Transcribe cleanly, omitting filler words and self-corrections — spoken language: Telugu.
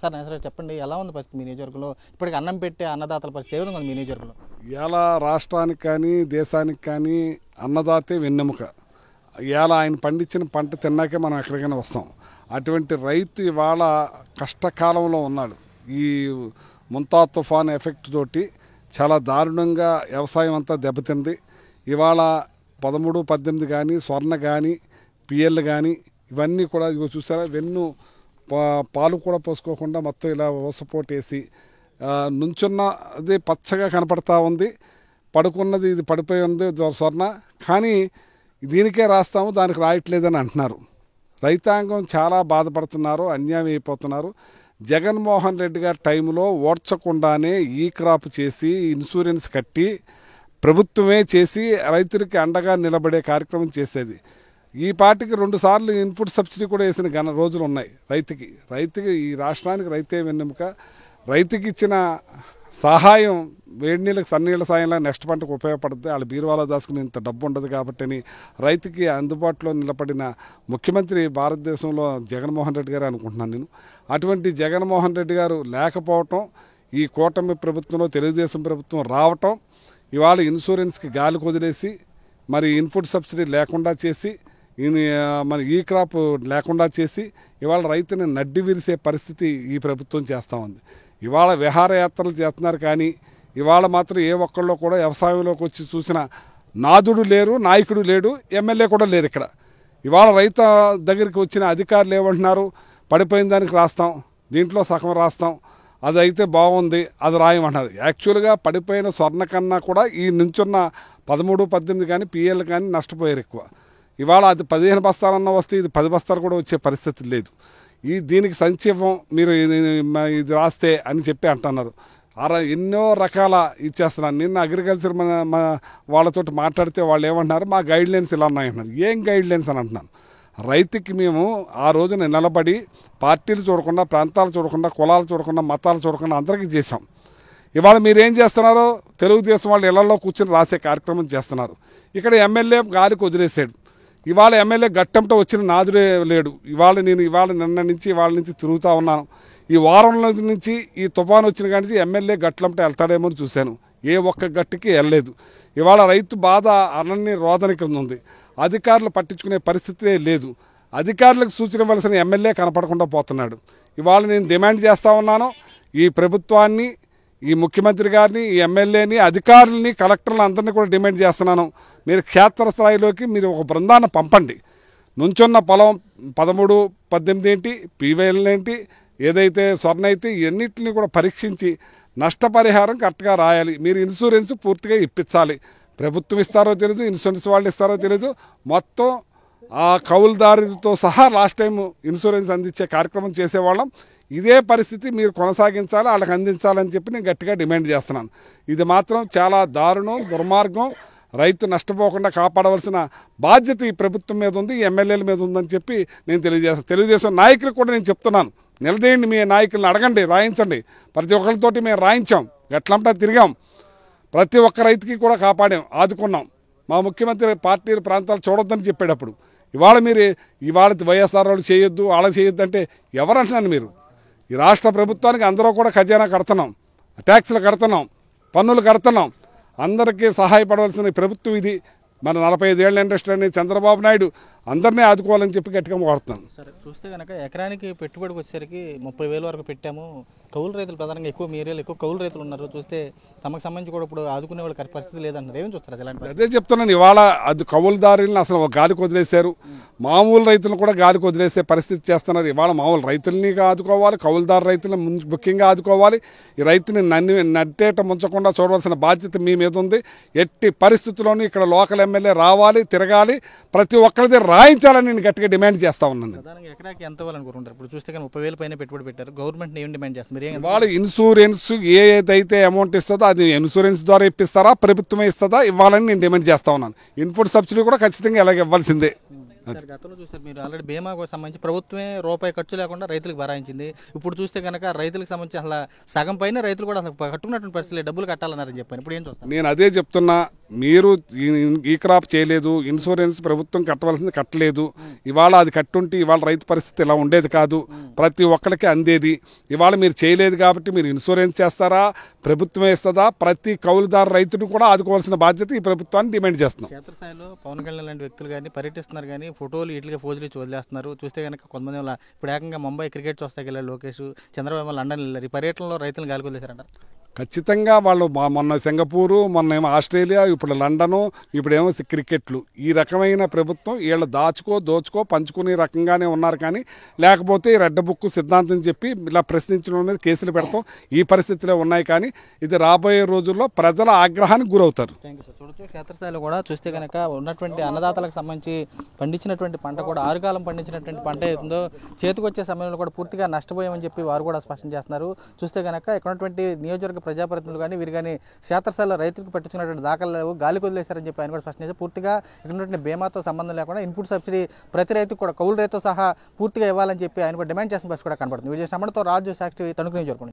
సార్ సరే చెప్పండి, ఎలా ఉంది పరిస్థితి మీ నియోజకవర్గంలో? ఇప్పటికి అన్నం పెట్టే అన్నదాతల పరిస్థితి ఏ విధంగా ఉంది మీ నియోజకవర్గంలో? ఇలా రాష్ట్రానికి కానీ దేశానికి కానీ అన్నదాతే వెన్నెముక. ఇవాళ ఆయన పండించిన పంట తిన్నాకే మనం ఎక్కడికైనా వస్తాం. అటువంటి రైతు ఇవాళ కష్టకాలంలో ఉన్నాడు. ఈ ముంతా తుఫాన్ ఎఫెక్ట్ తోటి చాలా దారుణంగా వ్యవసాయం అంతా దెబ్బతింది. ఇవాళ 13, 18 కానీ స్వర్ణ కానీ పిఎల్ కానీ ఇవన్నీ కూడా ఇదిగో చూసారా, వెన్ను పాలు కూడా పోసుకోకుండా మొత్తం ఇలా ఊసపోటేసి నుంచున్న అది పచ్చగా కనపడతా ఉంది. పడుకున్నది ఇది పడిపోయి ఉంది స్వర్ణ, కానీ దీనికే రాస్తాము దానికి రాయట్లేదని అంటున్నారు. రైతాంగం చాలా బాధపడుతున్నారు, అన్యాయం అయిపోతున్నారు. జగన్మోహన్ రెడ్డి గారి టైంలో ఓడ్చకుండానే ఈ క్రాప్ చేసి ఇన్సూరెన్స్ కట్టి ప్రభుత్వమే చేసి రైతులకి అండగా నిలబడే కార్యక్రమం చేసేది. ఈ పార్టీకి 2 సార్లు ఇన్పుట్ సబ్సిడీ కూడా వేసిన రోజులు ఉన్నాయి. రైతుకి ఈ రాష్ట్రానికి రైతే వెన్నెముక. రైతుకి ఇచ్చిన సహాయం వేడి నీళ్ళకి సన్నీళ్ళ సాయంలో నెక్స్ట్ పంటకు ఉపయోగపడుతుంది. వాళ్ళ బీరువాలో దాచుకుని ఇంత డబ్బు ఉండదు కాబట్టి రైతుకి అందుబాటులో నిలబడిన ముఖ్యమంత్రి భారతదేశంలో జగన్మోహన్ రెడ్డి గారు అనుకుంటున్నాను నేను. అటువంటి జగన్మోహన్ రెడ్డి గారు లేకపోవటం, ఈ కూటమి ప్రభుత్వంలో తెలుగుదేశం ప్రభుత్వం రావటం, ఇవాళ ఇన్సూరెన్స్కి గాలి వదిలేసి మరి ఇన్పుట్ సబ్సిడీ లేకుండా చేసి మరి ఈ క్రాప్ లేకుండా చేసి ఇవాళ రైతుని నడ్డి విరిసే పరిస్థితి ఈ ప్రభుత్వం చేస్తూ ఉంది. ఇవాళ విహారయాత్రలు చేస్తున్నారు, కానీ ఇవాళ మాత్రం ఏ ఒక్కళ్ళు కూడా వ్యవసాయంలోకి వచ్చి చూసిన నాదుడు లేరు, నాయకుడు లేడు, ఎమ్మెల్యే కూడా లేరు ఇక్కడ. ఇవాళ రైతు దగ్గరికి వచ్చిన అధికారులు ఏమంటున్నారు, పడిపోయిన దానికి రాస్తాం, దీంట్లో సగం రాస్తాం, అది అయితే బాగుంది అది రాయమంటున్నారు. యాక్చువల్గా పడిపోయిన స్వర్ణ కన్నా కూడా ఈ నుంచున్న 13, 18 కానీ పిఎల్ కానీ నష్టపోయారు ఎక్కువ. ఇవాళ అది 15 బస్తాలన్నా వస్తే ఇది 10 బస్తాలు కూడా వచ్చే పరిస్థితి లేదు. దీనికి సంక్షేమం మీరు ఇది రాస్తే అని చెప్పి అంటున్నారు. ఎన్నో రకాల ఇచ్చేస్తున్నారు. నిన్న అగ్రికల్చర్ మన వాళ్ళతో మాట్లాడితే వాళ్ళు ఏమంటున్నారు, మా గైడ్లైన్స్ ఇలా ఉన్నాయంటున్నారు. ఏం గైడ్లైన్స్ అని అంటున్నాను. రైతుకి మేము ఆ రోజున నిలబడి పార్టీలు చూడకుండా, ప్రాంతాలు చూడకుండా, కులాలు చూడకుండా, మతాలు చూడకుండా అందరికీ చేశాం. ఇవాళ మీరేం చేస్తున్నారు, తెలుగుదేశం వాళ్ళు ఇళ్లలో కూర్చొని రాసే కార్యక్రమం చేస్తున్నారు. ఇక్కడ ఎమ్మెల్యే గాలికి వదిలేసాడు. ఇవాళ ఎమ్మెల్యే గట్టంతో వచ్చిన నాదుడే లేడు. నిన్న నుంచి ఇవాళ నుంచి తిరుగుతూ ఉన్నాను. ఈ వారంలో నుంచి ఈ తుఫాను వచ్చిన కానీ ఎమ్మెల్యే గట్లంటే వెళ్తాడేమో అని చూశాను. ఏ ఒక్క గట్టుకి వెళ్ళలేదు. ఇవాళ రైతు బాధ అనన్ని రోదనకి ఉంది. అధికారులు పట్టించుకునే పరిస్థితే లేదు. అధికారులకు సూచన ఇవ్వాల్సిన ఎమ్మెల్యే కనపడకుండా పోతున్నాడు. ఇవాళ నేను డిమాండ్ చేస్తూ ఉన్నాను, ఈ ప్రభుత్వాన్ని, ఈ ముఖ్యమంత్రి గారిని, ఈ ఎమ్మెల్యేని, అధికారులని, కలెక్టర్లు అందరినీ కూడా డిమాండ్ చేస్తున్నాను. మీరు క్షేత్రస్థాయిలోకి మీరు ఒక బృందాన్ని పంపండి. నుంచున్న పొలం 13, 18 ఏంటి, పీవైల్ ఏంటి, ఏదైతే స్వర్ణ అయితే ఇవన్నింటినీ కూడా పరీక్షించి నష్టపరిహారం కరెక్ట్గా రాయాలి. మీరు ఇన్సూరెన్స్ పూర్తిగా ఇప్పించాలి. ప్రభుత్వం ఇస్తారో తెలియదు, ఇన్సూరెన్స్ వాళ్ళు ఇస్తారో తెలియదు. మొత్తం ఆ కౌలుదారుతో సహా లాస్ట్ టైం ఇన్సూరెన్స్ అందించే కార్యక్రమం చేసేవాళ్ళం. ఇదే పరిస్థితి మీరు కొనసాగించాలి, వాళ్ళకి అందించాలని చెప్పి నేను గట్టిగా డిమాండ్ చేస్తున్నాను. ఇది మాత్రం చాలా దారుణం, దుర్మార్గం. రైతు నష్టపోకుండా కాపాడవలసిన బాధ్యత ఈ ప్రభుత్వం మీద ఉంది, ఈ ఎమ్మెల్యేల మీద ఉందని చెప్పి నేను తెలియజేస్తాను. తెలుగుదేశం నాయకులకు కూడా నేను చెప్తున్నాను, నిలదీయండి, మీ నాయకులను అడగండి, రాయించండి. ప్రతి ఒక్కరితోటి మేము రాయించాం, ఎట్లంటా తిరిగాం, ప్రతి ఒక్క రైతుకి కూడా కాపాడాం, ఆదుకున్నాం. మా ముఖ్యమంత్రి పార్టీలు ప్రాంతాలు చూడొద్దని చెప్పేటప్పుడు ఇవాళ వైఎస్ఆర్ వాళ్ళు చేయొద్దు, వాళ్ళకి చేయొద్దు అంటే ఎవరంటున్నాను? మీరు ఈ రాష్ట్ర ప్రభుత్వానికి అందరూ కూడా ఖజానా కడుతున్నాం, ట్యాక్సులు కడుతున్నాం, పన్నులు కడుతున్నాం. అందరికీ సహాయపడవలసిన ప్రభుత్వం ఇది. మన 45 ఏళ్ల ఇండస్ట్రీ అని చంద్రబాబు నాయుడు అందరినీ ఆదుకోవాలని చెప్పి గట్టిగా కోరుతున్నాను. సరే, చూస్తే కనుక ఎకరానికి పెట్టుబడికి వచ్చేసరికి 30,000 వరకు పెట్టాము. కౌలు రైతులు ప్రధానంగా ఎక్కువ, మీ ఏరియాలో ఎక్కువ కౌలు రైతులు ఉన్నారు. చూస్తే తమకు సంబంధించి కూడా ఇప్పుడు ఆదుకునే వాళ్ళు పరిస్థితి లేదంటారు. ఏమేమి చూస్తారు ఇలాంటి? అదే చెప్తున్నాను, ఇవాళ అది కౌలుదారులను అసలు గాలికి వదిలేశారు. మామూలు రైతులను కూడా గాలికి వదిలేసే పరిస్థితి చేస్తున్నారు. ఇవాళ మామూలు రైతుల్ని ఆదుకోవాలి, కౌలుదారు రైతులను ముఖ్యంగా ఆదుకోవాలి. ఈ రైతుని నట్టేట ముంచకుండా చూడవలసిన బాధ్యత మీ మీద ఉంది. ఎట్టి పరిస్థితుల్లోనూ ఇక్కడ లోకల్ ఎమ్మెల్యే రావాలి, తిరగాలి, ప్రతి ఒక్కరిది రాయించాలని నేను గట్టిగా డిమాండ్ చేస్తా ఉన్నాను. ప్రధానంగా ఎకరాకి ఎంత ఇవ్వాలనుకుంటారు? ఇప్పుడు చూస్తే కానీ 30,000 పైన పెట్టుబడి పెట్టారు. గవర్నమెంట్ ఏం డిమాండ్ చేస్తారు? వాళ్ళు ఇన్సూరెన్స్ ఏదైతే అమౌంట్ ఇస్తుందో అది ఇన్సూరెన్స్ ద్వారా ఇప్పిస్తారా, ప్రభుత్వమే ఇస్తుందా, ఇవ్వాలని నేను డిమాండ్ చేస్తా ఉన్నాను. ఇన్పుట్ సబ్సిడీ కూడా ఖచ్చితంగా ఇలాగ ఇవ్వాల్సిందే. సార్ గతంలో చూసారు మీరు ఆల్రెడీ బీమాకు సంబంధించి ప్రభుత్వమే రూపాయి ఖర్చు లేకుండా రైతులకు భరాయించింది. ఇప్పుడు చూస్తే కనుక రైతులకు సంబంధించి అసలు సగం పైన రైతులు కూడా అసలు కట్టుకున్నటువంటి పరిస్థితులు డబ్బులు కట్టాలన్నారని చెప్పాను. ఇప్పుడు ఏం చూస్తాను నేను అదే చెప్తున్నా, మీరు ఈ క్రాప్ చేయలేదు, ఇన్సూరెన్స్ ప్రభుత్వం కట్టవలసింది కట్టలేదు. ఇవాళ అది కట్టుంటే ఇవాళ రైతు పరిస్థితి ఇలా ఉండేది కాదు, ప్రతి ఒక్కరికి అందేది. ఇవాళ మీరు చేయలేదు కాబట్టి మీరు ఇన్సూరెన్స్ చేస్తారా, ప్రభుత్వం ఇస్తుందా? ప్రతి కౌలుదారు రైతును కూడా ఆదుకోవాల్సిన బాధ్యత ఈ ప్రభుత్వాన్ని డిమాండ్ చేస్తున్నాం. క్షేత్రస్థాయిలో పవన్ కళ్యాణ్ లాంటి వ్యక్తులు కానీ పర్యటిస్తున్నారు, కానీ ఫోటోలు ఇట్లుగా ఫోజులు ఇచ్చి వదిలేస్తున్నారు. చూస్తే కనుక కొంతమంది వల్ల ఇప్పుడు ఏకంగా ముంబై క్రికెట్ చూస్తాకి వెళ్ళారు లోకేష్, చంద్రబాబు లండన్ వెళ్ళారు. ఈ పర్యటనలో రైతులను గాలికొదిలేశారంటారు. ఖచ్చితంగా వాళ్ళు మొన్న సింగపూరు, మొన్న ఏమో ఆస్ట్రేలియా, ఇప్పుడు లండను, ఇప్పుడేమో క్రికెట్లు. ఈ రకమైన ప్రభుత్వం వీళ్ళు దోచుకో పంచుకునే రకంగానే ఉన్నారు. కానీ లేకపోతే ఈ రెడ్ బుక్ సిద్ధాంతం చెప్పి ఇలా ప్రశ్నించడం మీద కేసులు పెడతాం, ఈ పరిస్థితిలో ఉన్నాయి. కానీ ఇది రాబోయే రోజుల్లో ప్రజల ఆగ్రహానికి గురవుతారు. Thank you sir. చూడొచ్చు క్షేత్రస్థాయిలో కూడా చూస్తే కనుక ఉన్నటువంటి అన్నదాతలకు సంబంధించి పండించినటువంటి పంట కూడా ఆరుగాలం పండించినటువంటి పంట ఏదో చేతికొచ్చే సమయంలో కూడా పూర్తిగా నష్టపోయామని చెప్పి వారు కూడా స్పష్టం చేస్తున్నారు. చూస్తే కనుక ఇక్కడ ఉన్నటువంటి నియోజకవర్గ ప్రజాప్రతినిధులు కానీ వీరు కానీ క్షేత్రస్థాయిలో రైతులకు పట్టించుకున్నటువంటి దాఖలు లేవు, గాలి కొదిలేశారని చెప్పి ఆయన కూడా స్పష్టం చేశారు. పూర్తిగా ఇక్కడ ఉన్నటువంటి బీమాతో సంబంధం లేకుండా ఇన్పుట్ సబ్సిడీ ప్రతి రైతుకు కూడా కౌలు రైతు సహా పూర్తిగా ఇవ్వాలని చెప్పి ఆయన కూడా డిమాండ్ చేసిన పరిస్థితి కూడా కనబడుతుంది. విజయ శ్రమణతో రాజు సాక్షి తణుకు నియోజకవర్గం.